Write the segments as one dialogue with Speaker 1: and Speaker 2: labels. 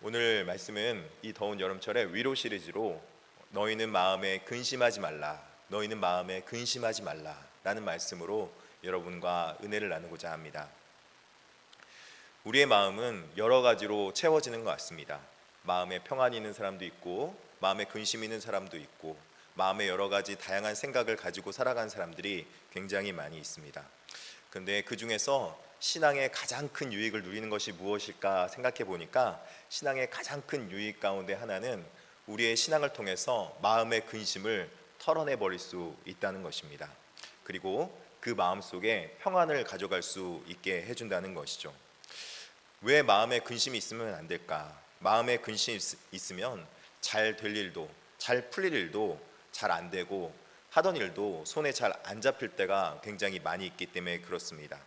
Speaker 1: 오늘 말씀은 이 더운 여름철에 위로 시리즈로 너희는 마음에 근심하지 말라, 너희는 마음에 근심하지 말라 라는 말씀으로 여러분과 은혜를 나누고자 합니다. 우리의 마음은 여러 가지로 채워지는 것 같습니다. 마음에 평안이 있는 사람도 있고, 마음에 근심이 있는 사람도 있고, 마음에 여러 가지 다양한 생각을 가지고 살아가는 사람들이 굉장히 많이 있습니다. 근데 그 중에서 신앙의 가장 큰 유익을 누리는 것이 무엇일까 생각해 보니까, 신앙의 가장 큰 유익 가운데 하나는 우리의 신앙을 통해서 마음의 근심을 털어내 버릴 수 있다는 것입니다. 그리고 그 마음 속에 평안을 가져갈 수 있게 해준다는 것이죠. 왜 마음에 근심이 있으면 안 될까? 마음에 근심이 있으면 잘 될 일도, 잘 풀릴 일도 잘 안 되고, 하던 일도 손에 잘 안 잡힐 때가 굉장히 많이 있기 때문에 그렇습니다.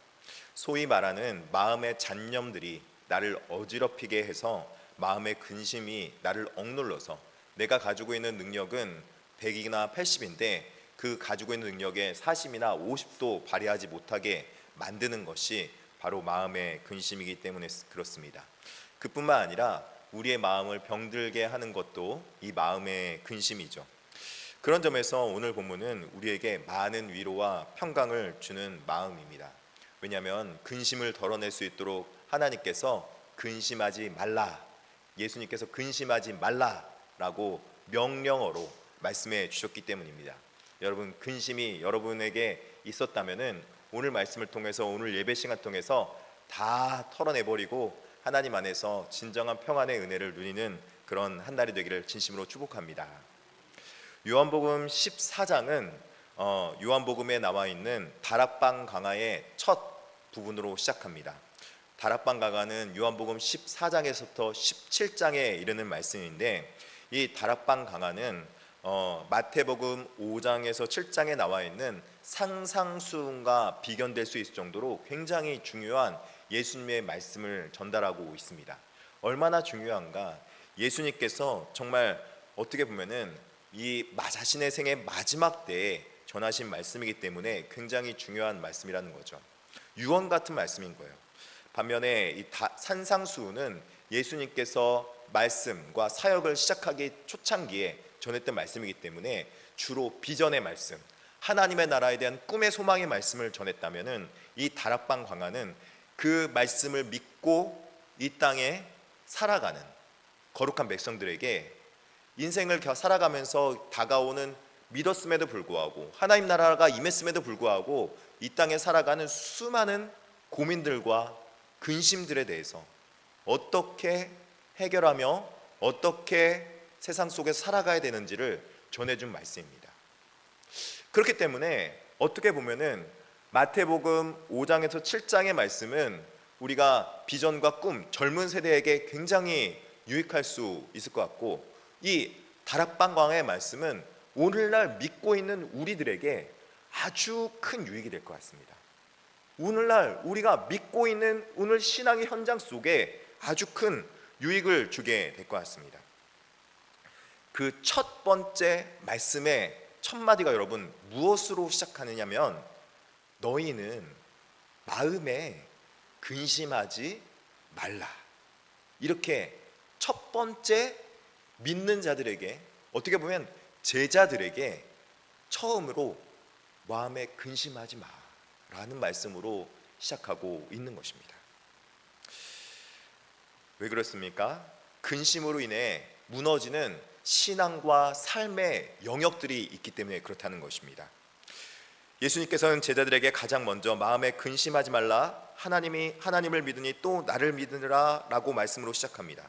Speaker 1: 소위 말하는 마음의 잡념들이 나를 어지럽히게 해서 마음의 근심이 나를 억눌러서 내가 가지고 있는 능력은 100이나 80인데 그 가지고 있는 능력의 40이나 50도 발휘하지 못하게 만드는 것이 바로 마음의 근심이기 때문에 그렇습니다. 그뿐만 아니라 우리의 마음을 병들게 하는 것도 이 마음의 근심이죠. 그런 점에서 오늘 본문은 우리에게 많은 위로와 평강을 주는 마음입니다. 왜냐하면 근심을 덜어낼 수 있도록 하나님께서 근심하지 말라, 예수님께서 근심하지 말라라고 명령어로 말씀해 주셨기 때문입니다. 여러분, 근심이 여러분에게 있었다면은 오늘 말씀을 통해서, 오늘 예배 시간 통해서 다 털어내버리고 하나님 안에서 진정한 평안의 은혜를 누리는 그런 한 날이 되기를 진심으로 축복합니다. 요한복음 14장은 요한복음에 나와 있는 다락방 강화의 첫 부분으로 시작합니다. 다락방 강화는 요한복음 14장에서부터 17장에 이르는 말씀인데, 이 다락방 강화는 마태복음 5장에서 7장에 나와 있는 상상수훈과 비견될 수 있을 정도로 굉장히 중요한 예수님의 말씀을 전달하고 있습니다. 얼마나 중요한가? 예수님께서 정말 어떻게 보면은 이 자신의 생의 마지막 때에 전하신 말씀이기 때문에 굉장히 중요한 말씀이라는 거죠. 유언 같은 말씀인 거예요. 반면에 이 산상수훈은 예수님께서 말씀과 사역을 시작하기 초창기에 전했던 말씀이기 때문에 주로 비전의 말씀, 하나님의 나라에 대한 꿈의 소망의 말씀을 전했다면은, 이 다락방 강화는 그 말씀을 믿고 이 땅에 살아가는 거룩한 백성들에게 인생을 살아가면서 다가오는, 믿었음에도 불구하고 하나님 나라가 임했음에도 불구하고 이 땅에 살아가는 수많은 고민들과 근심들에 대해서 어떻게 해결하며 어떻게 세상 속에서 살아가야 되는지를 전해준 말씀입니다. 그렇기 때문에 어떻게 보면은 마태복음 5장에서 7장의 말씀은 우리가 비전과 꿈, 젊은 세대에게 굉장히 유익할 수 있을 것 같고, 이 다락방 강화의 말씀은 오늘날 믿고 있는 우리들에게 아주 큰 유익이 될 것 같습니다. 오늘날 우리가 믿고 있는 오늘 신앙의 현장 속에 아주 큰 유익을 주게 될 것 같습니다. 그 첫 번째 말씀의 첫 마디가 여러분 무엇으로 시작하느냐면, 너희는 마음에 근심하지 말라. 이렇게 첫 번째 믿는 자들에게, 어떻게 보면 제자들에게 처음으로 마음에 근심하지 마 라는 말씀으로 시작하고 있는 것입니다. 왜 그렇습니까? 근심으로 인해 무너지는 신앙과 삶의 영역들이 있기 때문에 그렇다는 것입니다. 예수님께서는 제자들에게 가장 먼저 마음에 근심하지 말라, 하나님을 믿으니 또 나를 믿으라 라고 말씀으로 시작합니다.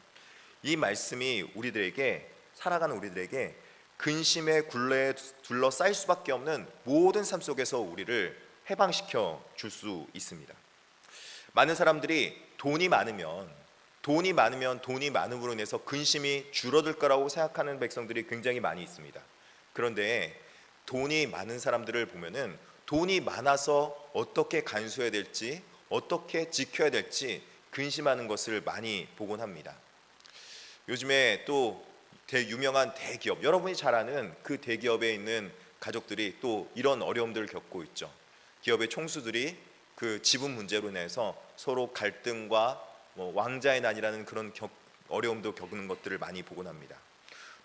Speaker 1: 이 말씀이 우리들에게, 살아가는 우리들에게 근심의 굴레에 둘러싸일 수밖에 없는 모든 삶 속에서 우리를 해방시켜 줄 수 있습니다. 많은 사람들이 돈이 많으면 돈이 많음으로 인해서 근심이 줄어들 거라고 생각하는 백성들이 굉장히 많이 있습니다. 그런데 돈이 많은 사람들을 보면은 돈이 많아서 어떻게 간수해야 될지, 어떻게 지켜야 될지 근심하는 것을 많이 보곤 합니다. 요즘에 또 유명한 대기업, 여러분이 잘 아는 그 대기업에 있는 가족들이 또 이런 어려움들을 겪고 있죠. 기업의 총수들이 그 지분 문제로 인해서 서로 갈등과 왕자의 난이라는 그런 어려움도 겪는 것들을 많이 보곤 합니다.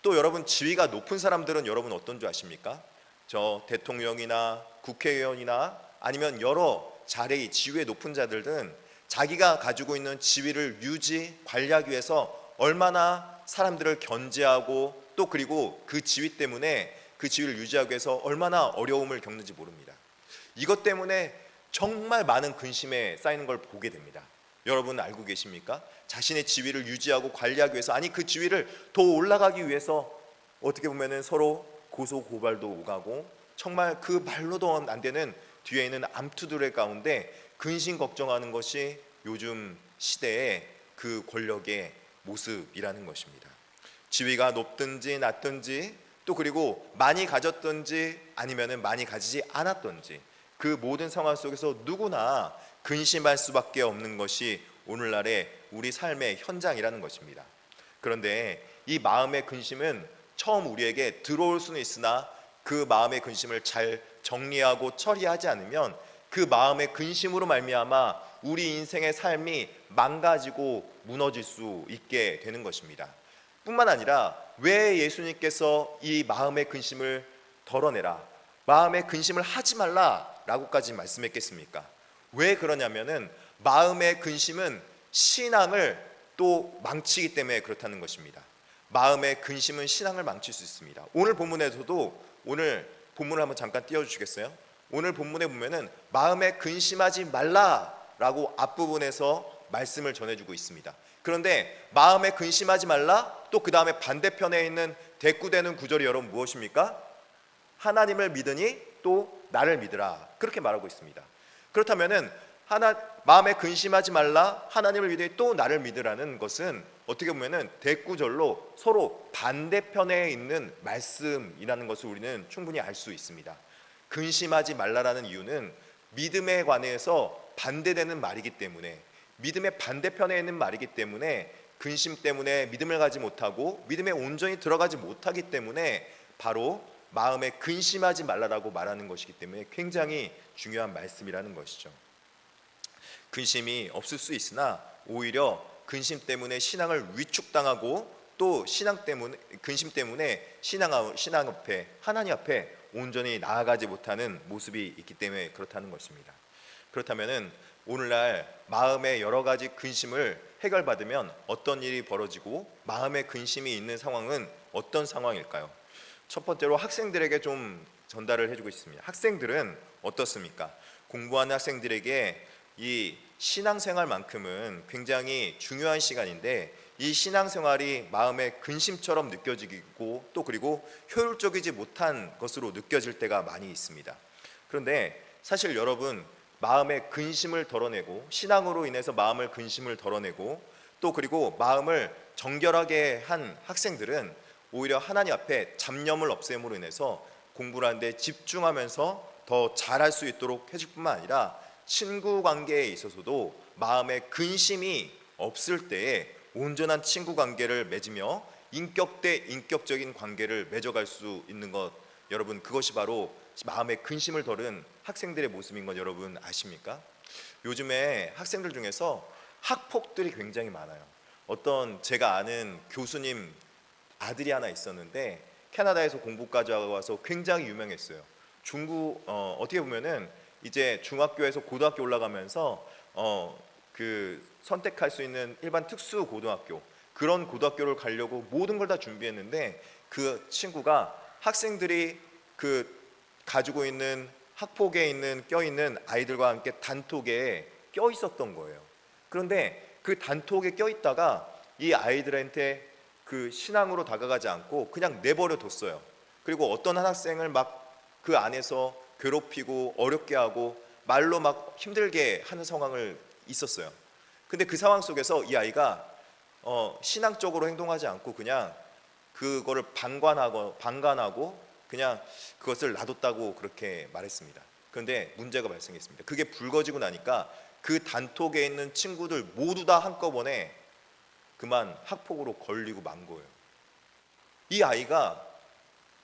Speaker 1: 또 여러분, 지위가 높은 사람들은 여러분 어떤 줄 아십니까? 저 대통령이나 국회의원이나 아니면 여러 자리의 지위에 높은 자들은 자기가 가지고 있는 지위를 유지, 관리하기 위해서 얼마나 사람들을 견제하고 또 그리고 그 지위 때문에 그 지위를 유지하기 위해서 얼마나 어려움을 겪는지 모릅니다. 이것 때문에 정말 많은 근심에 쌓이는 걸 보게 됩니다. 여러분 알고 계십니까? 자신의 지위를 유지하고 관리하기 위해서, 아니 그 지위를 더 올라가기 위해서 어떻게 보면은 서로 고소 고발도 오가고 정말 그 말로도 안 되는 뒤에 있는 암투들의 가운데 근심 걱정하는 것이 요즘 시대의 그 권력의 모습이라는 것입니다. 지위가 높든지 낮든지 또 그리고 많이 가졌든지 아니면은 많이 가지지 않았든지 그 모든 상황 속에서 누구나 근심할 수밖에 없는 것이 오늘날의 우리 삶의 현장이라는 것입니다. 그런데 이 마음의 근심은 처음 우리에게 들어올 수는 있으나 그 마음의 근심을 잘 정리하고 처리하지 않으면 그 마음의 근심으로 말미암아 우리 인생의 삶이 망가지고 무너질 수 있게 되는 것입니다. 뿐만 아니라 왜 예수님께서 이 마음의 근심을 덜어내라, 마음의 근심을 하지 말라라고까지 말씀했겠습니까? 왜 그러냐면은 마음의 근심은 신앙을 또 망치기 때문에 그렇다는 것입니다. 마음의 근심은 신앙을 망칠 수 있습니다. 오늘 본문에서도, 오늘 본문을 한번 잠깐 띄워주시겠어요? 오늘 본문에 보면은 마음에 근심하지 말라라고 앞부분에서 말씀을 전해주고 있습니다. 그런데 마음에 근심하지 말라, 또 그 다음에 반대편에 있는 대꾸되는 구절이 여러분 무엇입니까? 하나님을 믿으니 또 나를 믿으라, 그렇게 말하고 있습니다. 그렇다면은 마음에 근심하지 말라, 하나님을 믿으니 또 나를 믿으라는 것은 어떻게 보면은 대꾸절로 서로 반대편에 있는 말씀이라는 것을 우리는 충분히 알 수 있습니다. 근심하지 말라라는 이유는 믿음에 관해서 반대되는 말이기 때문에, 믿음의 반대편에 있는 말이기 때문에 근심 때문에 믿음을 가지 못하고 믿음에 온전히 들어가지 못하기 때문에 바로 마음에 근심하지 말라라고 말하는 것이기 때문에 굉장히 중요한 말씀이라는 것이죠. 근심이 없을 수 있으나 오히려 근심 때문에 신앙을 위축당하고 또 근심 때문에 신앙 앞에, 하나님 앞에 온전히 나아가지 못하는 모습이 있기 때문에 그렇다는 것입니다. 그렇다면은 오늘날 마음의 여러 가지 근심을 해결받으면 어떤 일이 벌어지고 마음의 근심이 있는 상황은 어떤 상황일까요? 첫 번째로 학생들에게 좀 전달을 해주고 있습니다. 학생들은 어떻습니까? 공부하는 학생들에게 이 신앙생활만큼은 굉장히 중요한 시간인데 이 신앙생활이 마음의 근심처럼 느껴지고 또 그리고 효율적이지 못한 것으로 느껴질 때가 많이 있습니다. 그런데 사실 여러분, 마음의 근심을 덜어내고 신앙으로 인해서 마음의 근심을 덜어내고 또 그리고 마음을 정결하게 한 학생들은 오히려 하나님 앞에 잡념을 없앰으로 인해서 공부를 하는데 집중하면서 더 잘할 수 있도록 해줄 뿐만 아니라 친구 관계에 있어서도 마음의 근심이 없을 때에 온전한 친구 관계를 맺으며 인격 대 인격적인 관계를 맺어갈 수 있는 것, 여러분 그것이 바로 마음의 근심을 덜은 학생들의 모습인 건 여러분 아십니까? 요즘에 학생들 중에서 학폭들이 굉장히 많아요. 어떤 제가 아는 교수님 아들이 하나 있었는데 캐나다에서 공부까지 하고 와서 굉장히 유명했어요. 어떻게 보면은 이제 중학교에서 고등학교 올라가면서 그 선택할 수 있는 일반 특수 고등학교, 그런 고등학교를 가려고 모든 걸 다 준비했는데 그 친구가 학생들이 그 가지고 있는 학폭에 있는 껴있는 아이들과 함께 단톡에 껴 있었던 거예요. 그런데 그 단톡에 껴 있다가 이 아이들한테 그 신앙으로 다가가지 않고 그냥 내버려 뒀어요. 그리고 어떤 한 학생을 막 그 안에서 괴롭히고 어렵게 하고 말로 막 힘들게 하는 상황을 있었어요. 근데 그 상황 속에서 이 아이가 신앙적으로 행동하지 않고 그냥 그거를 방관하고 그냥 그것을 놔뒀다고 그렇게 말했습니다. 그런데 문제가 발생했습니다. 그게 불거지고 나니까 그 단톡에 있는 친구들 모두 다 한꺼번에 그만 학폭으로 걸리고 만 거예요. 이 아이가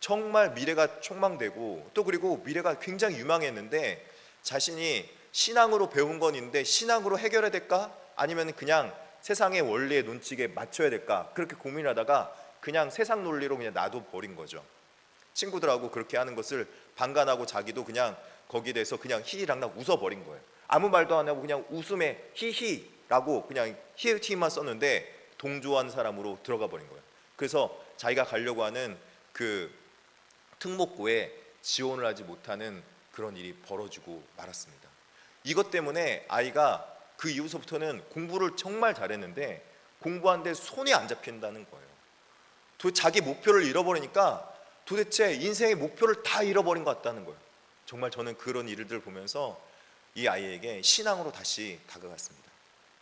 Speaker 1: 정말 미래가 촉망되고 또 그리고 미래가 굉장히 유망했는데 자신이 신앙으로 배운 건 있는데 신앙으로 해결해야 될까? 아니면 그냥 세상의 원리에 논칙에 맞춰야 될까 그렇게 고민하다가 그냥 세상 논리로 그냥 놔둬 버린 거죠. 친구들하고 그렇게 하는 것을 방관하고 자기도 그냥 거기에 대해서 그냥 히히랑랑 웃어버린 거예요. 아무 말도 안 하고 그냥 웃음에 히히라고 그냥 히읗히만 썼는데 동조한 사람으로 들어가 버린 거예요. 그래서 자기가 가려고 하는 그 특목고에 지원을 하지 못하는 그런 일이 벌어지고 말았습니다. 이것 때문에 아이가 그 이후서부터는 공부를 정말 잘했는데 공부하는데 손이 안 잡힌다는 거예요. 자기 목표를 잃어버리니까 도대체 인생의 목표를 다 잃어버린 것 같다는 거예요. 정말 저는 그런 일들을 보면서 이 아이에게 신앙으로 다시 다가갔습니다.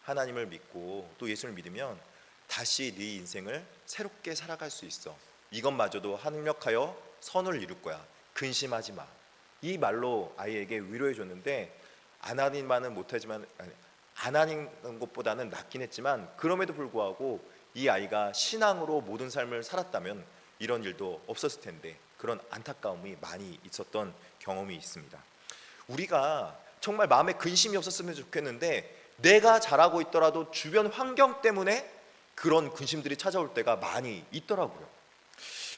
Speaker 1: 하나님을 믿고 또 예수를 믿으면 다시 네 인생을 새롭게 살아갈 수 있어. 이것마저도 합력하여 선을 이룰 거야. 근심하지 마. 이 말로 아이에게 위로해 줬는데 안 하니만은 못하지만 안 하는 것보다는 낫긴 했지만 그럼에도 불구하고 이 아이가 신앙으로 모든 삶을 살았다면 이런 일도 없었을 텐데 그런 안타까움이 많이 있었던 경험이 있습니다. 우리가 정말 마음에 근심이 없었으면 좋겠는데 내가 잘하고 있더라도 주변 환경 때문에 그런 근심들이 찾아올 때가 많이 있더라고요.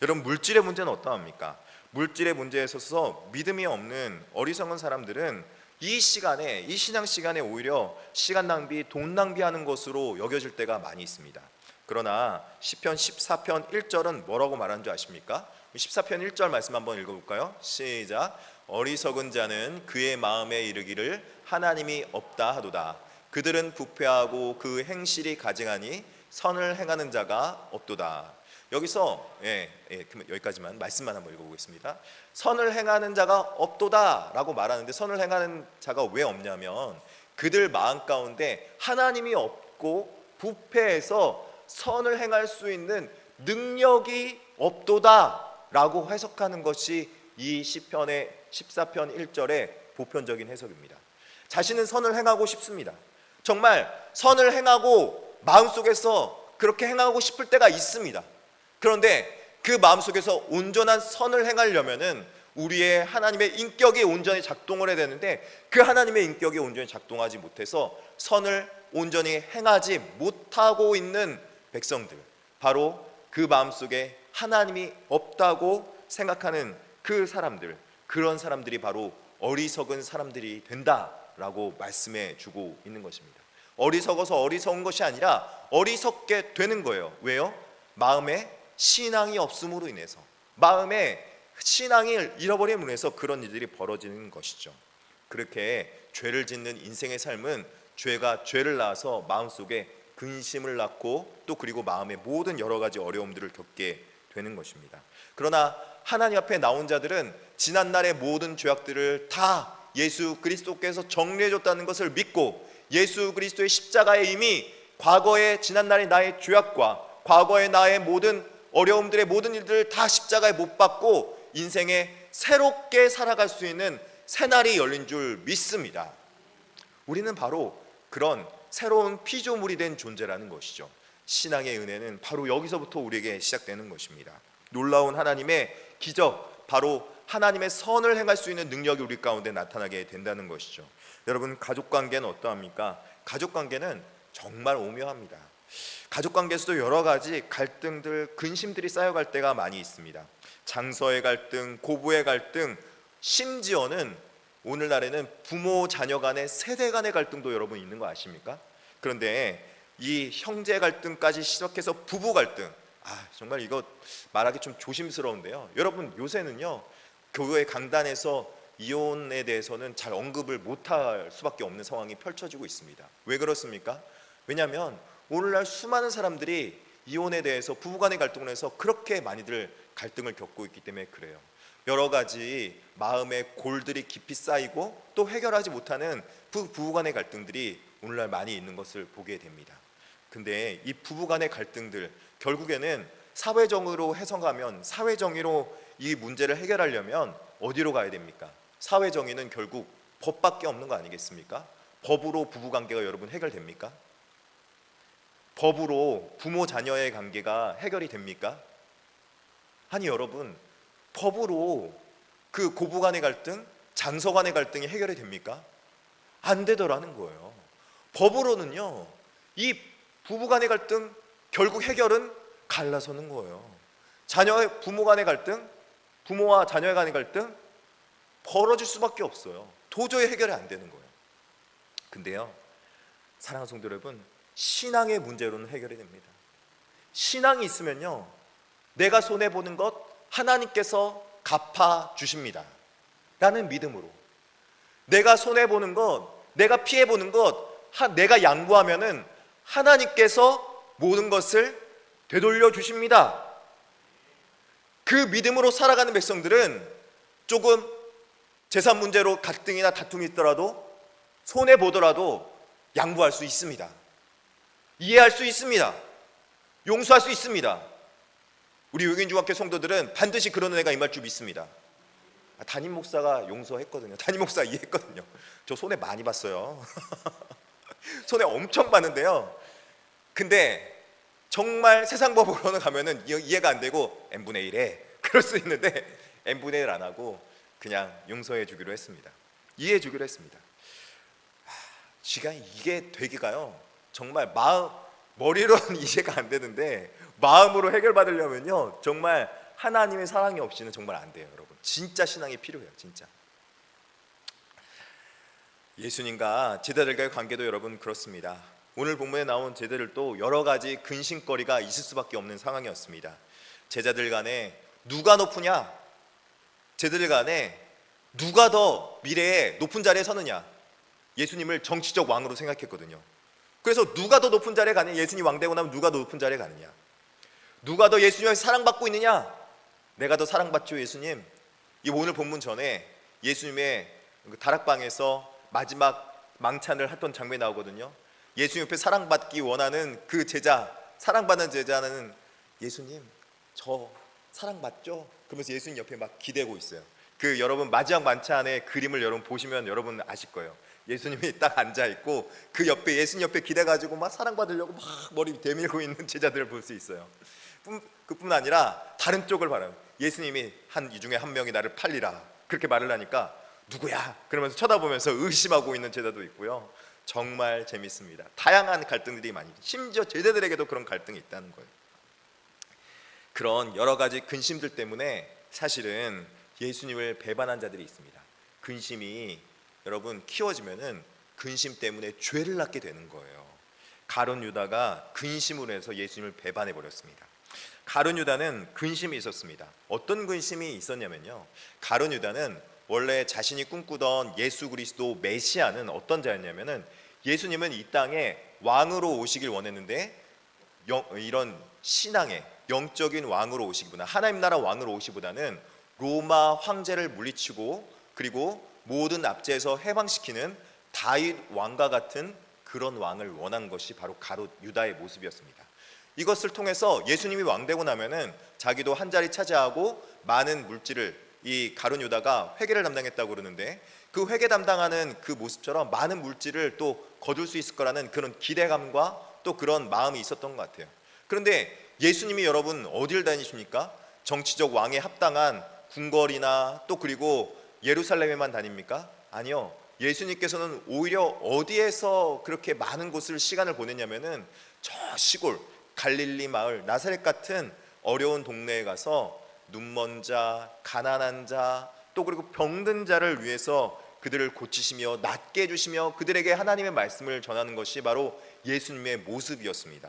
Speaker 1: 여러분, 물질의 문제는 어떠합니까? 물질의 문제에 있어서 믿음이 없는 어리석은 사람들은 이 시간에, 이 신앙 시간에 오히려 시간 낭비, 돈 낭비하는 것으로 여겨질 때가 많이 있습니다. 그러나 시편 14편 1절은 뭐라고 말하는 줄 아십니까? 14편 1절 말씀 한번 읽어볼까요? 시작. 어리석은 자는 그의 마음에 이르기를 하나님이 없다 하도다. 그들은 부패하고 그 행실이 가증하니 선을 행하는 자가 없도다. 여기서 여기까지만 말씀만 한번 읽어보겠습니다. 선을 행하는 자가 없도다 라고 말하는데 선을 행하는 자가 왜 없냐면 그들 마음 가운데 하나님이 없고 부패해서 선을 행할 수 있는 능력이 없도다 라고 해석하는 것이 이 시편의 14편 1절의 보편적인 해석입니다. 자신은 선을 행하고 싶습니다. 정말 선을 행하고 마음속에서 그렇게 행하고 싶을 때가 있습니다. 그런데 그 마음속에서 온전한 선을 행하려면은 우리의 하나님의 인격이 온전히 작동을 해야 되는데 그 하나님의 인격이 온전히 작동하지 못해서 선을 온전히 행하지 못하고 있는 백성들, 바로 그 마음속에 하나님이 없다고 생각하는 그 사람들, 그런 사람들이 바로 어리석은 사람들이 된다라고 말씀해 주고 있는 것입니다. 어리석어서 어리석은 것이 아니라 어리석게 되는 거예요. 왜요? 마음에 신앙이 없음으로 인해서, 마음에 신앙을 잃어버림으로 인해서 그런 일들이 벌어지는 것이죠. 그렇게 죄를 짓는 인생의 삶은 죄가 죄를 낳아서 마음속에 근심을 낳고 또 그리고 마음에 모든 여러 가지 어려움들을 겪게 되는 것입니다. 그러나 하나님 앞에 나온 자들은 지난날의 모든 죄악들을 다 예수 그리스도께서 정리해 줬다는 것을 믿고 예수 그리스도의 십자가에 이미 과거의 지난날의 나의 죄악과 과거의 나의 모든 어려움들의 모든 일들을 다 십자가에 못 박고 인생에 새롭게 살아갈 수 있는 새날이 열린 줄 믿습니다. 우리는 바로 그런 새로운 피조물이 된 존재라는 것이죠. 신앙의 은혜는 바로 여기서부터 우리에게 시작되는 것입니다. 놀라운 하나님의 기적, 바로 하나님의 선을 행할 수 있는 능력이 우리 가운데 나타나게 된다는 것이죠. 여러분, 가족관계는 어떠합니까? 가족관계는 정말 오묘합니다. 가족관계에서도 여러 가지 갈등들, 근심들이 쌓여갈 때가 많이 있습니다. 장서의 갈등, 고부의 갈등, 심지어는 오늘날에는 부모 자녀 간의 세대 간의 갈등도 여러분 있는 거 아십니까? 그런데 이 형제 갈등까지 시작해서 부부 갈등, 정말 이거 말하기 좀 조심스러운데요. 여러분, 요새는요 교회 강단에서 이혼에 대해서는 잘 언급을 못할 수밖에 없는 상황이 펼쳐지고 있습니다. 왜 그렇습니까? 왜냐하면 오늘날 수많은 사람들이 이혼에 대해서 부부간의 갈등을 해서 그렇게 많이들 갈등을 겪고 있기 때문에 그래요. 여러 가지 마음의 골들이 깊이 쌓이고 또 해결하지 못하는 부부간의 갈등들이 오늘날 많이 있는 것을 보게 됩니다. 근데 이 부부간의 갈등들 결국에는 사회정의로 해석하면, 사회정의로 이 문제를 해결하려면 어디로 가야 됩니까? 사회정의는 결국 법밖에 없는 거 아니겠습니까? 법으로 부부관계가 여러분 해결됩니까? 법으로 부모 자녀의 관계가 해결이 됩니까? 아니 여러분, 법으로 그 고부 간의 갈등, 장서 간의 갈등이 해결이 됩니까? 안 되더라는 거예요. 법으로는요 이 부부 간의 갈등 결국 해결은 갈라서는 거예요. 부모 간의 갈등, 부모와 자녀 간의 갈등 벌어질 수밖에 없어요. 도저히 해결이 안 되는 거예요. 근데요, 사랑하는 성도 여러분, 신앙의 문제로는 해결이 됩니다. 신앙이 있으면요, 내가 손해보는 것 하나님께서 갚아주십니다 라는 믿음으로, 내가 손해보는 것, 내가 피해보는 것 내가 양보하면은 하나님께서 모든 것을 되돌려 주십니다. 그 믿음으로 살아가는 백성들은 조금 재산 문제로 갈등이나 다툼이 있더라도 손해보더라도 양보할 수 있습니다. 이해할 수 있습니다. 용서할 수 있습니다. 우리 요긴중학교 성도들은 반드시 그런 은혜가 임할 줄 믿습니다. 담임 목사가 용서했거든요. 담임 목사가 이해했거든요. 저 손해 많이 봤어요. 손해 엄청 봤는데요, 근데 정말 세상 법으로는 가면은 이해가 안 되고 n분의 1에 그럴 수 있는데 n분의 1 안 하고 그냥 용서해 주기로 했습니다. 이해해 주기로 했습니다. 시간이 이게 되기가요, 정말 머리로는 이해가 안 되는데 마음으로 해결받으려면요 정말 하나님의 사랑이 없이는 정말 안 돼요. 여러분, 진짜 신앙이 필요해요. 진짜. 예수님과 제자들과의 관계도 여러분 그렇습니다. 오늘 본문에 나온 제자들도 여러 가지 근심거리가 있을 수밖에 없는 상황이었습니다. 제자들 간에 누가 높으냐, 제자들 간에 누가 더 미래에 높은 자리에 서느냐, 예수님을 정치적 왕으로 생각했거든요. 그래서 누가 더 높은 자리에 가느냐, 예수님 왕 되고 나면 누가 더 높은 자리에 가느냐, 누가 더 예수님에서 사랑받고 있느냐, 내가 더 사랑받죠 예수님. 이 오늘 본문 전에 예수님의 다락방에서 마지막 망찬을 했던 장면이 나오거든요. 예수님 옆에 사랑받기 원하는 그 제자, 사랑받는 제자는 예수님 저 사랑받죠? 그러면서 예수님 옆에 막 기대고 있어요. 그 여러분 마지막 만찬의 그림을 여러분 보시면 여러분 아실 거예요. 예수님이 딱 앉아 있고 그 옆에 예수님 옆에 기대가지고 막 사랑받으려고 막 머리 대밀고 있는 제자들을 볼 수 있어요. 그뿐 아니라 다른 쪽을 바라요. 예수님이 이 중에 한 명이 나를 팔리라 그렇게 말을 하니까 누구야? 그러면서 쳐다보면서 의심하고 있는 제자도 있고요. 정말 재밌습니다. 다양한 갈등들이 많이, 심지어 제자들에게도 그런 갈등이 있다는 거예요. 그런 여러 가지 근심들 때문에 사실은 예수님을 배반한 자들이 있습니다. 근심이 여러분 키워지면은 근심 때문에 죄를 낳게 되는 거예요. 가룟 유다가 근심으로 해서 예수님을 배반해 버렸습니다. 가룟 유다는 근심이 있었습니다. 어떤 근심이 있었냐면요, 가룟 유다는 원래 자신이 꿈꾸던 예수 그리스도 메시아는 어떤 자였냐면은, 예수님은 이 땅에 왕으로 오시길 원했는데 이런 신앙의 영적인 왕으로 오시기보다, 하나님 나라 왕으로 오시기보다는 로마 황제를 물리치고 그리고 모든 압제에서 해방시키는 다윗 왕과 같은 그런 왕을 원한 것이 바로 가룟 유다의 모습이었습니다. 이것을 통해서 예수님이 왕 되고 나면은 자기도 한 자리 차지하고 많은 물질을, 이 가룟 유다가 회계를 담당했다고 그러는데 그 회계 담당하는 그 모습처럼 많은 물질을 또 거둘 수 있을 거라는 그런 기대감과 또 그런 마음이 있었던 것 같아요. 그런데 예수님이 여러분 어딜 다니십니까? 정치적 왕에 합당한 궁궐이나 또 그리고 예루살렘에만 다닙니까? 아니요. 예수님께서는 오히려 어디에서 그렇게 많은 곳을 시간을 보냈냐면은 저 시골 갈릴리 마을 나사렛 같은 어려운 동네에 가서 눈먼 자, 가난한 자, 또 그리고 병든 자를 위해서 그들을 고치시며 낫게 해주시며 그들에게 하나님의 말씀을 전하는 것이 바로 예수님의 모습이었습니다.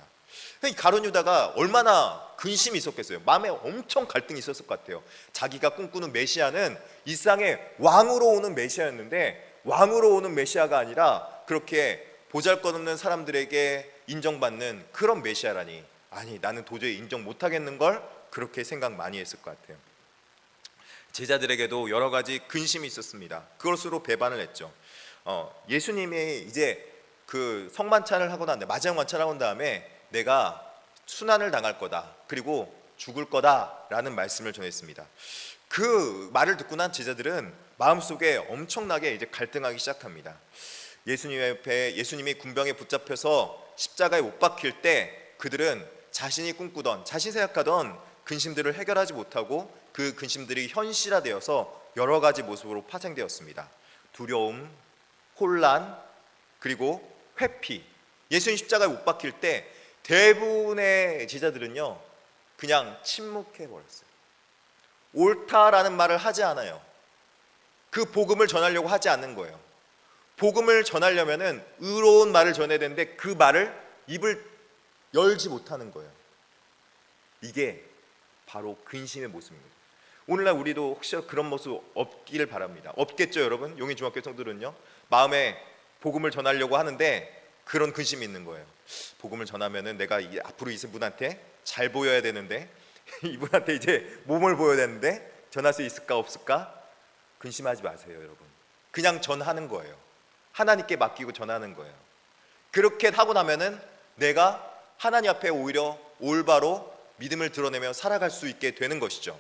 Speaker 1: 가룟 유다가 얼마나 근심이 있었겠어요. 마음에 엄청 갈등이 있었을 것 같아요. 자기가 꿈꾸는 메시아는 이 땅에 왕으로 오는 메시아였는데 왕으로 오는 메시아가 아니라 그렇게 보잘것없는 사람들에게 인정받는 그런 메시아라니, 아니 나는 도저히 인정 못하겠는 걸 그렇게 생각 많이 했을 것 같아요. 제자들에게도 여러 가지 근심이 있었습니다. 그것으로 배반을 했죠. 예수님이 이제 그 성만찬을 하고 난 다음에, 마지막 만찬을 하고 난 다음에 내가 순환을 당할 거다, 그리고 죽을 거다라는 말씀을 전했습니다. 그 말을 듣고 난 제자들은 마음속에 엄청나게 이제 갈등하기 시작합니다. 예수님이 군병에 붙잡혀서 십자가에 못 박힐 때 그들은 자신이 꿈꾸던, 자신이 생각하던 근심들을 해결하지 못하고 그 근심들이 현실화되어서 여러 가지 모습으로 파생되었습니다. 두려움, 혼란, 그리고 회피. 예수님 십자가에 못 박힐 때 대부분의 제자들은요 그냥 침묵해 버렸어요. 옳다라는 말을 하지 않아요. 그 복음을 전하려고 하지 않는 거예요. 복음을 전하려면은 의로운 말을 전해야 되는데 그 말을 입을 열지 못하는 거예요. 이게 바로 근심의 모습입니다. 오늘날 우리도 혹시 그런 모습 없기를 바랍니다. 없겠죠, 여러분? 용인중학교 성도들은요 마음에 복음을 전하려고 하는데 그런 근심이 있는 거예요. 복음을 전하면은 내가 앞으로 있을 분한테 잘 보여야 되는데 이분한테 이제 몸을 보여야 되는데 전할 수 있을까 없을까? 근심하지 마세요, 여러분. 그냥 전하는 거예요. 하나님께 맡기고 전하는 거예요. 그렇게 하고 나면은 내가 하나님 앞에 오히려 올바로 믿음을 드러내며 살아갈 수 있게 되는 것이죠.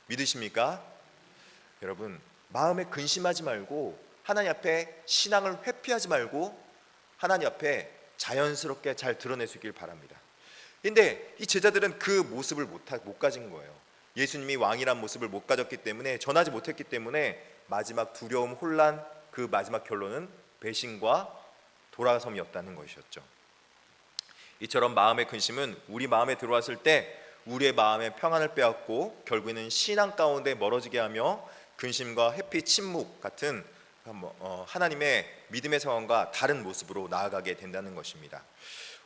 Speaker 1: 믿으십니까? 여러분, 마음에 근심하지 말고 하나님 앞에 신앙을 회피하지 말고 하나님 앞에 자연스럽게 잘 드러낼 수 있길 바랍니다. 근데 이 제자들은 그 모습을 못 가진 거예요. 예수님이 왕이란 모습을 못 가졌기 때문에, 전하지 못했기 때문에 마지막 두려움, 혼란, 그 마지막 결론은 배신과 돌아섬이었다는 것이었죠. 이처럼 마음의 근심은 우리 마음에 들어왔을 때 우리의 마음의 평안을 빼앗고 결국에는 신앙 가운데 멀어지게 하며 근심과 회피, 침묵 같은 하나님의 믿음의 상황과 다른 모습으로 나아가게 된다는 것입니다.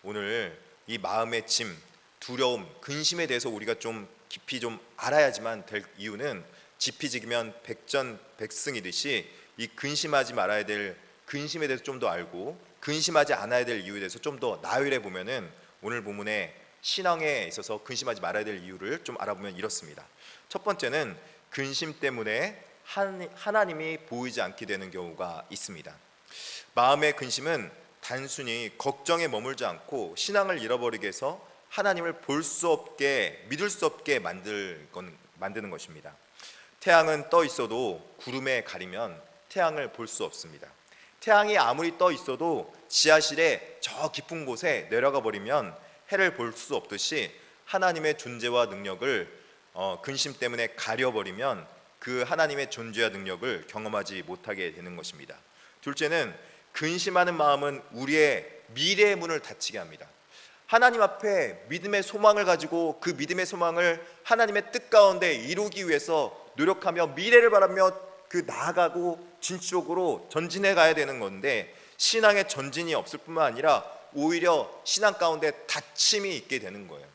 Speaker 1: 오늘 이 마음의 짐, 두려움, 근심에 대해서 우리가 좀 깊이 좀 알아야지만 될 이유는 지피지기면 백전백승이듯이 이 근심하지 말아야 될 근심에 대해서 좀 더 알고 근심하지 않아야 될 이유에 대해서 좀 더 나열해 보면은 오늘 본문에 신앙에 있어서 근심하지 말아야 될 이유를 좀 알아보면 이렇습니다. 첫 번째는 근심 때문에 하나님이 보이지 않게 되는 경우가 있습니다. 마음의 근심은 단순히 걱정에 머물지 않고 신앙을 잃어버리게 해서 하나님을 볼 수 없게, 믿을 수 없게 만드는 것입니다. 태양은 떠 있어도 구름에 가리면 태양을 볼 수 없습니다. 태양이 아무리 떠 있어도 지하실에 저 깊은 곳에 내려가 버리면 해를 볼 수 없듯이 하나님의 존재와 능력을 근심 때문에 가려버리면 그 하나님의 존재와 능력을 경험하지 못하게 되는 것입니다. 둘째는 근심하는 마음은 우리의 미래의 문을 닫히게 합니다. 하나님 앞에 믿음의 소망을 가지고 그 믿음의 소망을 하나님의 뜻 가운데 이루기 위해서 노력하며 미래를 바라며 그 나아가고 진취적으로 전진해 가야 되는 건데 신앙의 전진이 없을 뿐만 아니라 오히려 신앙 가운데 닫힘이 있게 되는 거예요.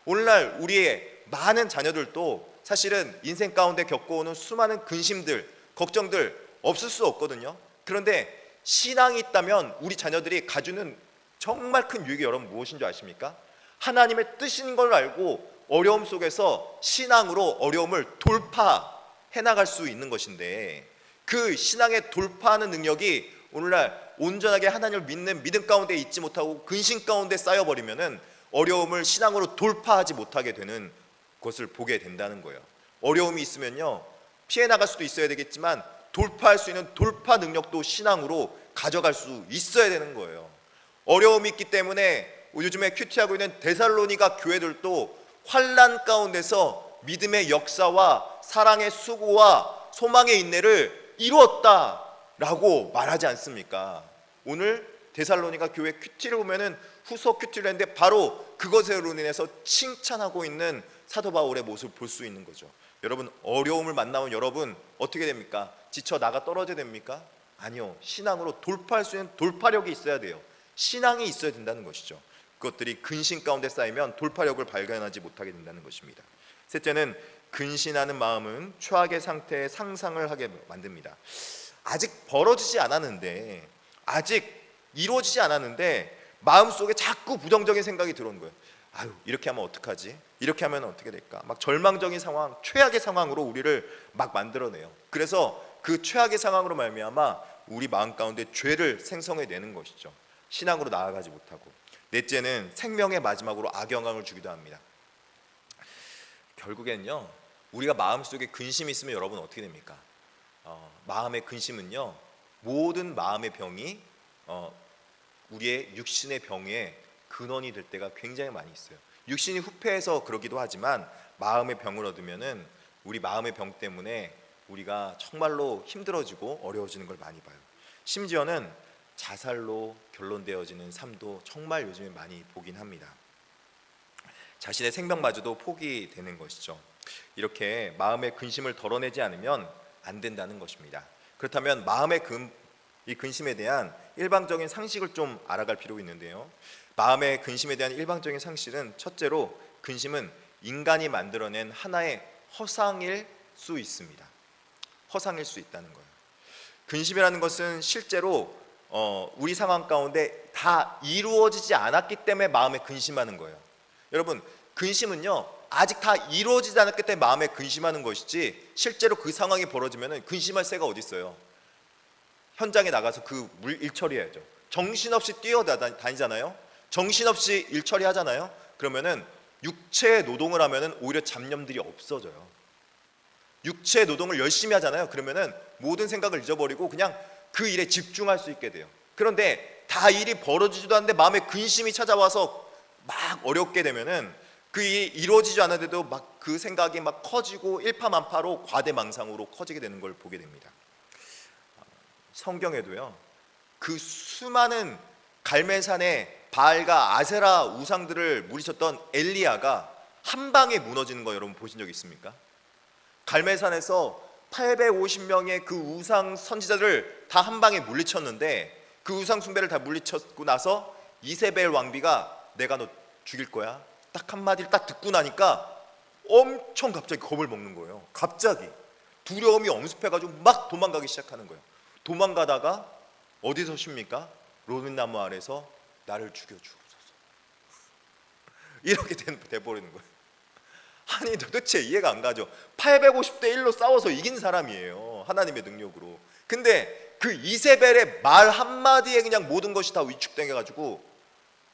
Speaker 1: 오늘날 우리의 많은 자녀들도 사실은 인생 가운데 겪어오는 수많은 근심들, 걱정들 없을 수 없거든요. 그런데 신앙이 있다면 우리 자녀들이 가지는 정말 큰 유익이 여러분 무엇인 줄 아십니까? 하나님의 뜻인 걸 알고 어려움 속에서 신앙으로 어려움을 돌파해 나갈 수 있는 것인데 그 신앙의 돌파하는 능력이 오늘날 온전하게 하나님을 믿는 믿음 가운데 있지 못하고 근심 가운데 쌓여버리면은 어려움을 신앙으로 돌파하지 못하게 되는 것을 보게 된다는 거예요. 어려움이 있으면요 피해 나갈 수도 있어야 되겠지만 돌파할 수 있는 돌파 능력도 신앙으로 가져갈 수 있어야 되는 거예요. 어려움이 있기 때문에 요즘에 큐티하고 있는 데살로니가 교회들도 환난 가운데서 믿음의 역사와 사랑의 수고와 소망의 인내를 이루었다라고 말하지 않습니까? 오늘 데살로니가 교회 큐티를 보면은 후속 큐티를 했는데 바로 그것으로 인해서 칭찬하고 있는 사도 바울의 모습을 볼 수 있는 거죠. 여러분 어려움을 만나면 여러분 어떻게 됩니까? 지쳐 나가 떨어져야 됩니까? 아니요. 신앙으로 돌파할 수 있는 돌파력이 있어야 돼요. 신앙이 있어야 된다는 것이죠. 그것들이 근심 가운데 쌓이면 돌파력을 발견하지 못하게 된다는 것입니다. 셋째는 근심하는 마음은 최악의 상태에 상상을 하게 만듭니다. 아직 벌어지지 않았는데 아직 이루어지지 않았는데 마음속에 자꾸 부정적인 생각이 들어오는 거예요. 아유 이렇게 하면 어떡하지? 이렇게 하면 어떻게 될까? 막 절망적인 상황, 최악의 상황으로 우리를 막 만들어내요. 그래서 그 최악의 상황으로 말미암아 우리 마음 가운데 죄를 생성해내는 것이죠. 신앙으로 나아가지 못하고. 넷째는 생명의 마지막으로 악영향을 주기도 합니다. 결국엔요 우리가 마음속에 근심이 있으면 여러분 어떻게 됩니까? 마음의 근심은요 모든 마음의 병이 우리의 육신의 병의 근원이 될 때가 굉장히 많이 있어요. 육신이 후패해서 그러기도 하지만 마음의 병을 얻으면은 우리 마음의 병 때문에 우리가 정말로 힘들어지고 어려워지는 걸 많이 봐요. 심지어는 자살로 결론되어지는 삶도 정말 요즘에 많이 보긴 합니다. 자신의 생명마저도 포기되는 것이죠. 이렇게 마음의 근심을 덜어내지 않으면 안 된다는 것입니다. 그렇다면 마음의 이 근심에 대한 일방적인 상식을 좀 알아갈 필요가 있는데요. 마음의 근심에 대한 일방적인 상식은 첫째로 근심은 인간이 만들어낸 하나의 허상일 수 있습니다. 허상일 수 있다는 거예요. 근심이라는 것은 실제로 우리 상황 가운데 다 이루어지지 않았기 때문에 마음에 근심하는 거예요. 여러분, 근심은요 아직 다 이루어지지 않았기 때문에 마음에 근심하는 것이지 실제로 그 상황이 벌어지면 근심할 새가 어디 있어요. 현장에 나가서 그 일 처리해야죠. 정신없이 뛰어다니잖아요. 정신없이 일 처리하잖아요. 그러면은 육체의 노동을 하면은 오히려 잡념들이 없어져요. 육체의 노동을 열심히 하잖아요. 그러면은 모든 생각을 잊어버리고 그냥 그 일에 집중할 수 있게 돼요. 그런데 다 일이 벌어지지도 않는데 마음에 근심이 찾아와서 막 어렵게 되면은 그 일이 이루어지지 않았는데도 막 그 생각이 막 커지고 일파만파로 과대망상으로 커지게 되는 걸 보게 됩니다. 성경에도요 그 수많은 갈멜산의 바알과 아세라 우상들을 물리쳤던 엘리야가 한 방에 무너지는 거 여러분 보신 적 있습니까? 갈멜산에서 850명의 그 우상 선지자들을 다 한 방에 물리쳤는데 그 우상 숭배를 다 물리쳤고 나서 이세벨 왕비가 내가 너 죽일 거야 딱 한마디를 딱 듣고 나니까 엄청 갑자기 겁을 먹는 거예요. 갑자기 두려움이 엄습해가지고 막 도망가기 시작하는 거예요. 도망가다가 어디서 쉽니까? 로민나무 아래서 나를 죽여주옵소서 이렇게 돼버리는 거예요. 아니 도대체 이해가 안 가죠. 850대 1로 싸워서 이긴 사람이에요. 하나님의 능력으로. 근데 그 이세벨의 말 한마디에 그냥 모든 것이 다 위축돼가지고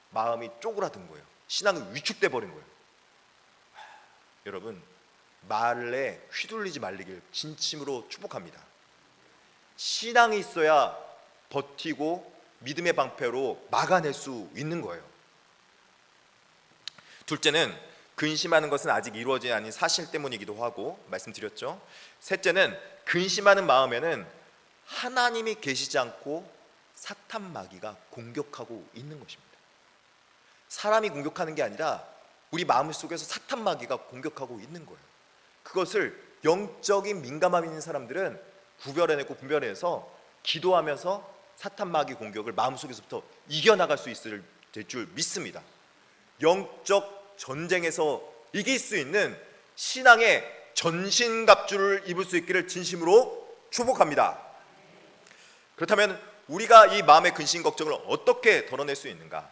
Speaker 1: 마음이 쪼그라든 거예요. 신앙이 위축돼 버린 거예요. 여러분 말에 휘둘리지 말리길 진심으로 축복합니다. 신앙이 있어야 버티고 믿음의 방패로 막아낼 수 있는 거예요. 둘째는 근심하는 것은 아직 이루어지지 않은 사실 때문이기도 하고 말씀드렸죠. 셋째는 근심하는 마음에는 하나님이 계시지 않고 사탄 마귀가 공격하고 있는 것입니다. 사람이 공격하는 게 아니라 우리 마음 속에서 사탄 마귀가 공격하고 있는 거예요. 그것을 영적인 민감함 있는 사람들은 구별해내서 기도하면서 사탄 마귀 공격을 마음속에서부터 이겨나갈 수 있을 줄 믿습니다. 영적 전쟁에서 이길 수 있는 신앙의 전신갑주를 입을 수 있기를 진심으로 축복합니다. 그렇다면 우리가 이 마음의 근심 걱정을 어떻게 덜어낼 수 있는가?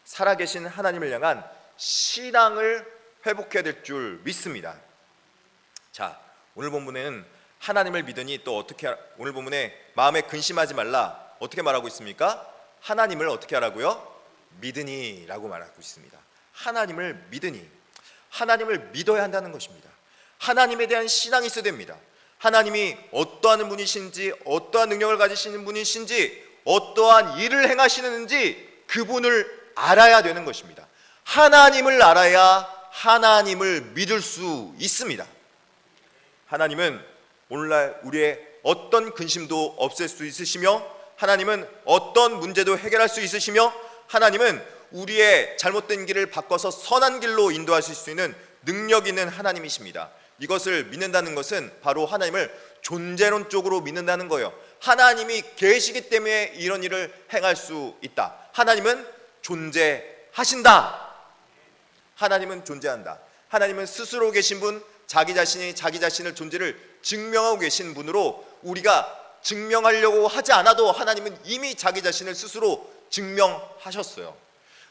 Speaker 1: 살아계신 하나님을 향한 신앙을 회복해야 될 줄 믿습니다. 자, 오늘 본문에는 하나님을 믿으니 또 어떻게 오늘 본문에 마음에 근심하지 말라 어떻게 말하고 있습니까? 하나님을 어떻게 하라고요? 믿으니 라고 말하고 있습니다. 하나님을 믿으니 하나님을 믿어야 한다는 것입니다. 하나님에 대한 신앙이 있어야 됩니다. 하나님이 어떠한 분이신지 어떠한 능력을 가지시는 분이신지 어떠한 일을 행하시는지 그분을 알아야 되는 것입니다. 하나님을 알아야 하나님을 믿을 수 있습니다. 하나님은 오늘날 우리의 어떤 근심도 없앨 수 있으시며 하나님은 어떤 문제도 해결할 수 있으시며 하나님은 우리의 잘못된 길을 바꿔서 선한 길로 인도하실 수 있는 능력 있는 하나님이십니다. 이것을 믿는다는 것은 바로 하나님을 존재론적으로 믿는다는 거예요. 하나님이 계시기 때문에 이런 일을 행할 수 있다. 하나님은 존재하신다. 하나님은 존재한다. 하나님은 스스로 계신 분, 자기 자신이 자기 자신을 존재를 증명하고 계신 분으로 우리가 증명하려고 하지 않아도 하나님은 이미 자기 자신을 스스로 증명하셨어요.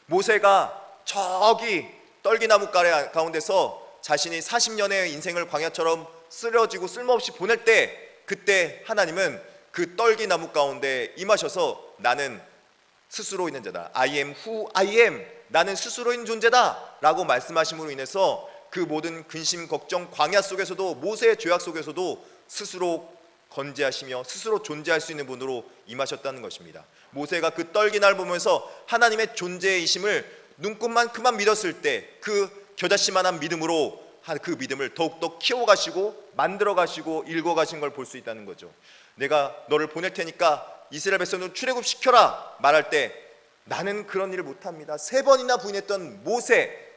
Speaker 1: 모세가 저기 떨기나무 가운데서 자신이 40년의 인생을 광야처럼 쓰러지고 쓸모없이 보낼 때 그때 하나님은 그 떨기나무 가운데 임하셔서 나는 스스로 있는 자다. I am who I am. 나는 스스로 있는 존재다 라고 말씀하심으로 인해서 그 모든 근심, 걱정, 광야 속에서도 모세의 죄악 속에서도 스스로 건재하시며 스스로 존재할 수 있는 분으로 임하셨다는 것입니다. 모세가 그 떨기나를 보면서 하나님의 존재이심을 눈꼽만큼만 믿었을 때 그 겨자씨만한 믿음으로 그 믿음을 더욱더 키워가시고 만들어가시고 읽어가신 걸 볼 수 있다는 거죠. 내가 너를 보낼 테니까 이스라엘 백성을 출애굽시켜라 말할 때 나는 그런 일을 못합니다. 3번이나 부인했던 모세,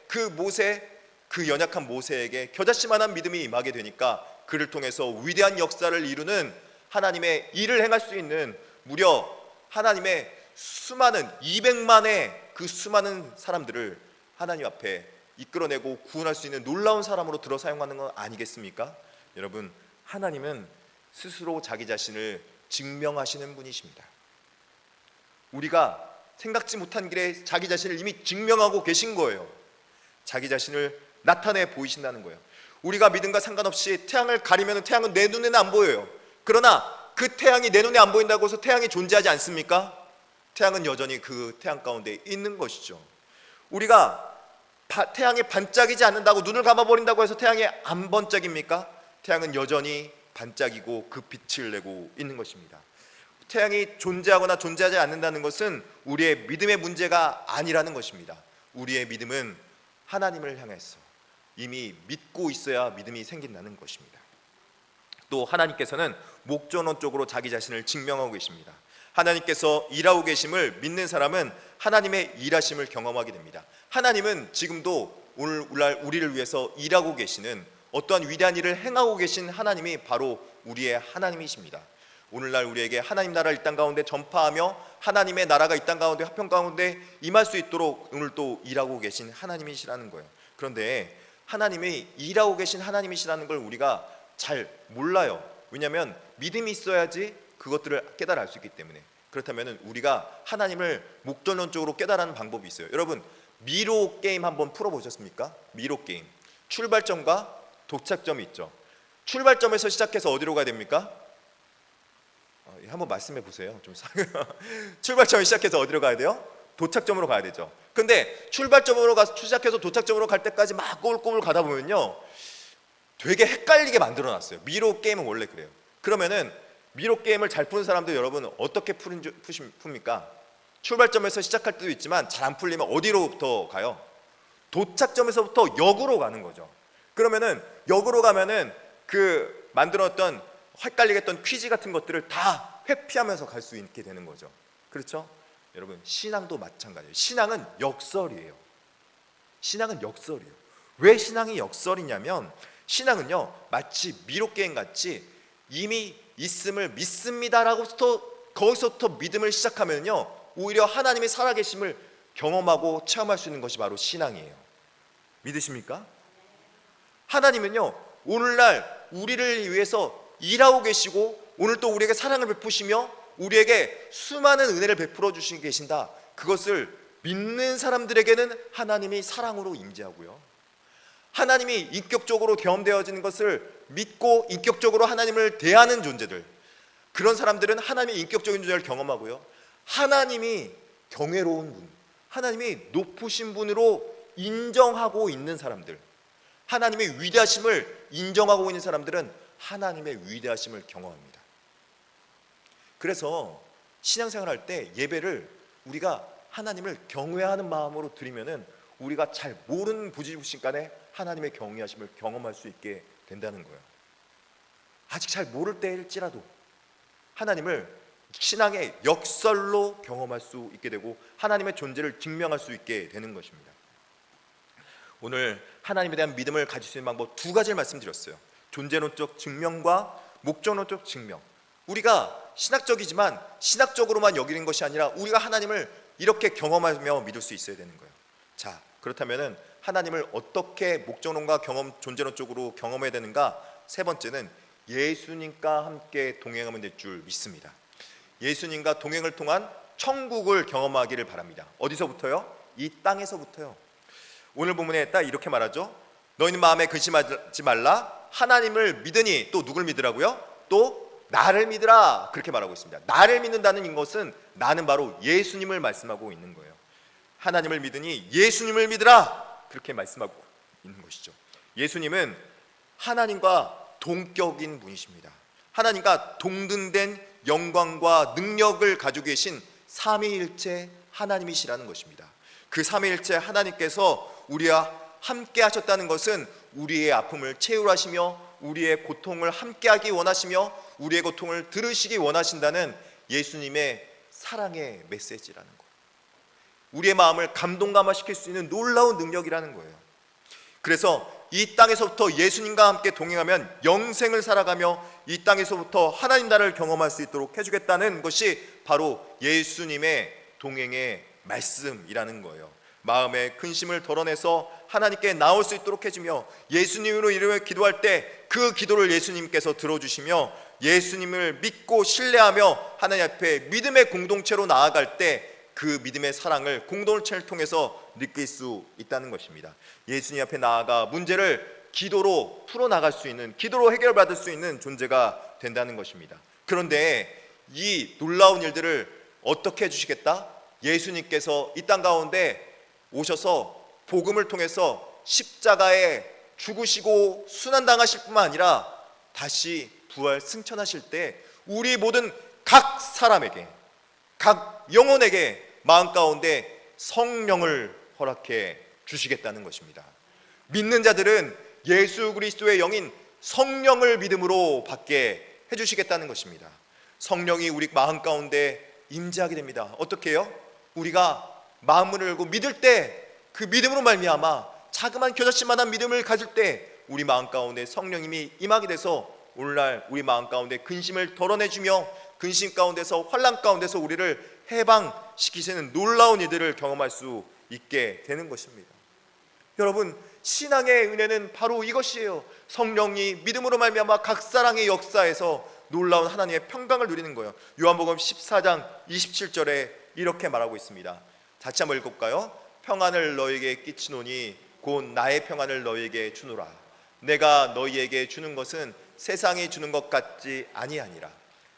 Speaker 1: 그 연약한 모세에게 겨자씨만한 믿음이 임하게 되니까 그를 통해서 위대한 역사를 이루는 하나님의 일을 행할 수 있는, 무려 하나님의 수많은 200만의 그 수많은 사람들을 하나님 앞에 이끌어내고 구원할 수 있는 놀라운 사람으로 들어 사용하는 건 아니겠습니까? 여러분, 하나님은 스스로 자기 자신을 증명하시는 분이십니다. 우리가 생각지 못한 길에 자기 자신을 이미 증명하고 계신 거예요. 자기 자신을 나타내 보이신다는 거예요. 우리가 믿음과 상관없이 태양을 가리면 태양은 내 눈에는 안 보여요. 그러나 그 태양이 내 눈에 안 보인다고 해서 태양이 존재하지 않습니까? 태양은 여전히 그 태양 가운데 있는 것이죠. 우리가 태양이 반짝이지 않는다고 눈을 감아버린다고 해서 태양이 안 번쩍입니까? 태양은 여전히 반짝이고 그 빛을 내고 있는 것입니다. 태양이 존재하거나 존재하지 않는다는 것은 우리의 믿음의 문제가 아니라는 것입니다. 우리의 믿음은 하나님을 향해서 이미 믿고 있어야 믿음이 생긴다는 것입니다. 또 하나님께서는 목전원적으로 자기 자신을 증명하고 계십니다. 하나님께서 일하고 계심을 믿는 사람은 하나님의 일하심을 경험하게 됩니다. 하나님은 지금도 오늘날 우리를 위해서 일하고 계시는, 어떠한 위대한 일을 행하고 계신 하나님이 바로 우리의 하나님이십니다. 오늘날 우리에게 하나님 나라를 이 땅 가운데 전파하며 하나님의 나라가 이 땅 가운데 화평 가운데 임할 수 있도록 오늘 또 일하고 계신 하나님이시라는 거예요. 그런데 하나님이 일하고 계신 하나님이시라는 걸 우리가 잘 몰라요. 왜냐하면 믿음이 있어야지 그것들을 깨달아 알 수 있기 때문에. 그렇다면 우리가 하나님을 목전론적으로 깨달아는 방법이 있어요. 여러분, 미로 게임 한번 풀어보셨습니까? 미로 게임, 출발점과 도착점이 있죠. 출발점에서 시작해서 어디로 가야 됩니까? 한번 말씀해 보세요. 좀 출발점에 시작해서 어디로 가야 돼요? 도착점으로 가야 되죠. 근데 출발점으로 가서 시작해서 도착점으로 갈 때까지 막 꼬불꼬불 가다 보면요, 되게 헷갈리게 만들어 놨어요. 미로 게임은 원래 그래요. 그러면은 미로 게임을 잘 푸는 사람들, 여러분 어떻게 풉니까? 출발점에서 시작할 때도 있지만 잘 안 풀리면 어디로부터 가요? 도착점에서부터 역으로 가는 거죠. 그러면은 역으로 가면은 그 만들었던 헷갈리게 했던 퀴즈 같은 것들을 다 회피하면서 갈 수 있게 되는 거죠. 그렇죠? 여러분, 신앙도 마찬가지예요. 신앙은 역설이에요. 신앙은 역설이에요. 왜 신앙이 역설이냐면, 신앙은요 마치 미로 게임 같이 이미 있음을 믿습니다라고 거기서부터 믿음을 시작하면요, 오히려 하나님의 살아계심을 경험하고 체험할 수 있는 것이 바로 신앙이에요. 믿으십니까? 하나님은요 오늘날 우리를 위해서 일하고 계시고 오늘 또 우리에게 사랑을 베푸시며 우리에게 수많은 은혜를 베풀어 주시고 계신다. 그것을 믿는 사람들에게는 하나님이 사랑으로 임재하고요, 하나님이 인격적으로 경험되어지는 것을 믿고 인격적으로 하나님을 대하는 존재들, 그런 사람들은 하나님의 인격적인 존재를 경험하고요, 하나님이 경외로운 분, 하나님이 높으신 분으로 인정하고 있는 사람들, 하나님의 위대하심을 인정하고 있는 사람들은 하나님의 위대하심을 경험합니다. 그래서 신앙생활 할 때 예배를 우리가 하나님을 경외하는 마음으로 드리면은 우리가 잘 모르는 부지불식간에 하나님의 경외하심을 경험할 수 있게 된다는 거예요. 아직 잘 모를 때일지라도 하나님을 신앙의 역설로 경험할 수 있게 되고 하나님의 존재를 증명할 수 있게 되는 것입니다. 오늘 하나님에 대한 믿음을 가질 수 있는 방법 2가지를 말씀드렸어요. 존재론적 증명과 목적론적 증명. 우리가 신학적이지만 신학적으로만 여기는 것이 아니라 우리가 하나님을 이렇게 경험하며 믿을 수 있어야 되는 거예요. 자, 그렇다면은 하나님을 어떻게 목적론과 존재론적으로 경험해야 되는가? 3번째는 예수님과 함께 동행하면 될 줄 믿습니다. 예수님과 동행을 통한 천국을 경험하기를 바랍니다. 어디서부터요? 이 땅에서부터요. 오늘 본문에 딱 이렇게 말하죠. 너희는 마음에 근심하지 말라. 하나님을 믿으니, 또 누굴 믿으라고요? 또 나를 믿으라. 그렇게 말하고 있습니다. 나를 믿는다는 것은 나는 바로 예수님을 말씀하고 있는 거예요. 하나님을 믿으니 예수님을 믿으라. 그렇게 말씀하고 있는 것이죠. 예수님은 하나님과 동격인 분이십니다. 하나님과 동등된 영광과 능력을 가지고 계신 삼위일체 하나님이시라는 것입니다. 그 삼위일체 하나님께서 우리와 함께 하셨다는 것은 우리의 아픔을 채울하시며 우리의 고통을 함께하기 원하시며 우리의 고통을 들으시기 원하신다는 예수님의 사랑의 메시지라는 거예요. 우리의 마음을 감동감화시킬 수 있는 놀라운 능력이라는 거예요. 그래서 이 땅에서부터 예수님과 함께 동행하면 영생을 살아가며 이 땅에서부터 하나님 나라를 경험할 수 있도록 해주겠다는 것이 바로 예수님의 동행의 말씀이라는 거예요. 마음의 근심을 덜어내서 하나님께 나올 수 있도록 해주며, 예수님으로 이름을 기도할 때 그 기도를 예수님께서 들어주시며, 예수님을 믿고 신뢰하며 하나님 앞에 믿음의 공동체로 나아갈 때 그 믿음의 사랑을 공동체를 통해서 느낄 수 있다는 것입니다. 예수님 앞에 나아가 문제를 기도로 풀어나갈 수 있는, 기도로 해결받을 수 있는 존재가 된다는 것입니다. 그런데 이 놀라운 일들을 어떻게 해주시겠다? 예수님께서 이 땅 가운데 오셔서 복음을 통해서 십자가에 죽으시고 순환당하실 뿐만 아니라 다시 부활 승천하실 때 우리 모든 각 사람에게, 각 영혼에게 마음 가운데 성령을 허락해 주시겠다는 것입니다. 믿는 자들은 예수 그리스도의 영인 성령을 믿음으로 받게 해주시겠다는 것입니다. 성령이 우리 마음 가운데 임재하게 됩니다. 어떻게 해요? 우리가 마음을 열고 믿을 때, 그 믿음으로 말미암아 자그만 겨자씨만한 믿음을 가질 때 우리 마음 가운데 성령님이 임하게 돼서 오늘날 우리 마음 가운데 근심을 덜어내주며 근심 가운데서, 환난 가운데서 우리를 해방시키시는 놀라운 일들을 경험할 수 있게 되는 것입니다. 여러분, 신앙의 은혜는 바로 이것이에요. 성령이 믿음으로 말미암아 각사랑의 역사에서 놀라운 하나님의 평강을 누리는 거예요. 요한복음 14장 27절에 이렇게 말하고 있습니다. 다시 한번 읽어볼까요? 평안을 너희에게 끼치노니 곧 나의 평안을 너희에게 주노라. 내가 너희에게 주는 것은 세상이 주는 것 같지 아니하니라.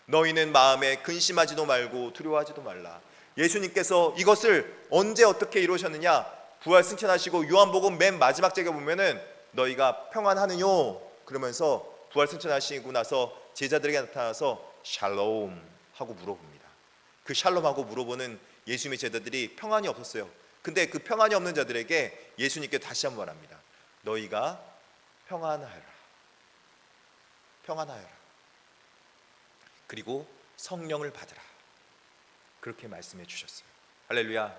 Speaker 1: 너희는 마음에 근심하지도 말고 두려워하지도 말라. 예수님께서 이것을 언제 어떻게 이루셨느냐? 부활 승천하시고 요한복음 맨 마지막 절에 보면은 너희가 평안하느뇨 그러면서 부활 승천하시고 나서 제자들에게 나타나서 샬롬 하고 물어봅니다. 그 샬롬 하고 물어보는 예수님의 제자들이 평안이 없었어요. 근데 그 평안이 없는 자들에게 예수님께 다시 한번 말합니다. 너희가 평안하여라. 평안하여라. 그리고 성령을 받으라. 그렇게 말씀해 주셨어요. 할렐루야.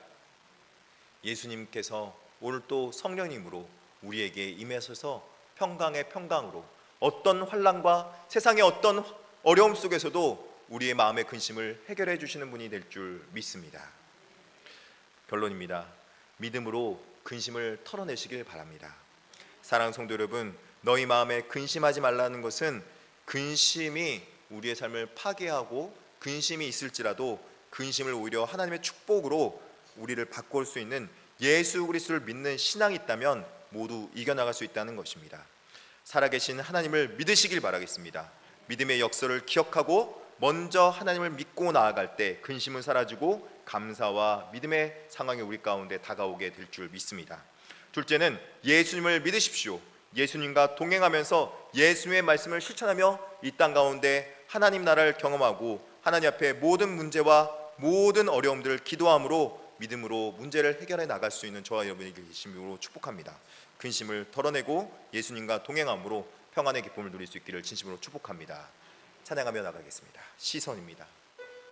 Speaker 1: 예수님께서 오늘 또 성령님으로 우리에게 임하셔서 평강의 평강으로 어떤 환난과 세상의 어떤 어려움 속에서도 우리의 마음의 근심을 해결해 주시는 분이 될 줄 믿습니다. 결론입니다. 믿음으로 근심을 털어내시길 바랍니다. 사랑하는 성도 여러분, 너희 마음에 근심하지 말라는 것은 근심이 우리의 삶을 파괴하고 근심이 있을지라도 근심을 오히려 하나님의 축복으로 우리를 바꿀 수 있는 예수 그리스도를 믿는 신앙이 있다면 모두 이겨나갈 수 있다는 것입니다. 살아계신 하나님을 믿으시길 바라겠습니다. 믿음의 역사를 기억하고 먼저 하나님을 믿고 나아갈 때 근심은 사라지고 감사와 믿음의 상황이 우리 가운데 다가오게 될 줄 믿습니다. 둘째는 예수님을 믿으십시오. 예수님과 동행하면서 예수님의 말씀을 실천하며 이 땅 가운데 하나님 나라를 경험하고 하나님 앞에 모든 문제와 모든 어려움들을 기도함으로 믿음으로 문제를 해결해 나갈 수 있는 저와 여러분이 계심으로 축복합니다. 근심을 덜어내고 예수님과 동행함으로 평안의 기쁨을 누릴 수 있기를 진심으로 축복합니다. 찬양하며 나가겠습니다. 시선입니다.